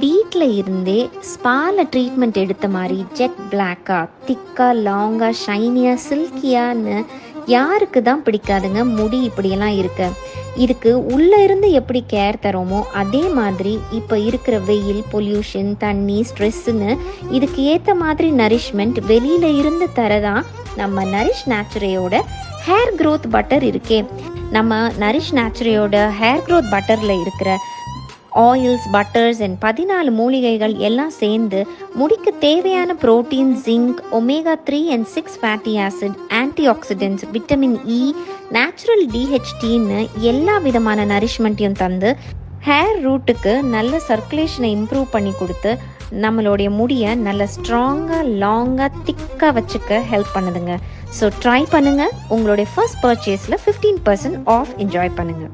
வீட்டில் இருந்தே ஸ்பால ட்ரீட்மெண்ட் எடுத்த மாதிரி ஜெட் பிளாக்காக திக்காக லாங்காக ஷைனியாக சில்கியான்னு யாருக்கு தான் பிடிக்காதுங்க முடி இப்படியெல்லாம் இருக்கு. இதுக்கு உள்ளே இருந்து எப்படி கேர் தரோமோ அதே மாதிரி இப்போ இருக்கிற வெயில், பொல்யூஷன், தண்ணி, ஸ்ட்ரெஸ்ஸுன்னு இதுக்கு ஏற்ற மாதிரி நரிஷ்மெண்ட் வெளியில் இருந்து தரதான் நம்ம நரிஷ் நேச்சுரையோட ஹேர் க்ரோத் பட்டர் இருக்கே. நம்ம நரிஷ் நேச்சுரையோட ஹேர் க்ரோத் பட்டரில் இருக்கிற ஆயில்ஸ், பட்டர்ஸ் அண்ட் 14 மூலிகைகள் எல்லாம் சேர்ந்து முடிக்கு தேவையான protein, zinc, omega 3 and 6 fatty acid, antioxidants, vitamin E, natural டிஹெச்டின்னு எல்லா விதமான நரிஷ்மெண்ட்டையும் தந்து ஹேர் ரூட்டுக்கு நல்ல சர்க்குலேஷனை இம்ப்ரூவ் பண்ணி கொடுத்து நம்மளுடைய முடியை நல்ல ஸ்ட்ராங்காக, லாங்காக, திக்காக வச்சுக்க ஹெல்ப் பண்ணுதுங்க. ஸோ ட்ரை பண்ணுங்கள். உங்களுடைய ஃபர்ஸ்ட் பர்ச்சேஸில் 15% ஆஃப் என்ஜாய் பண்ணுங்கள்.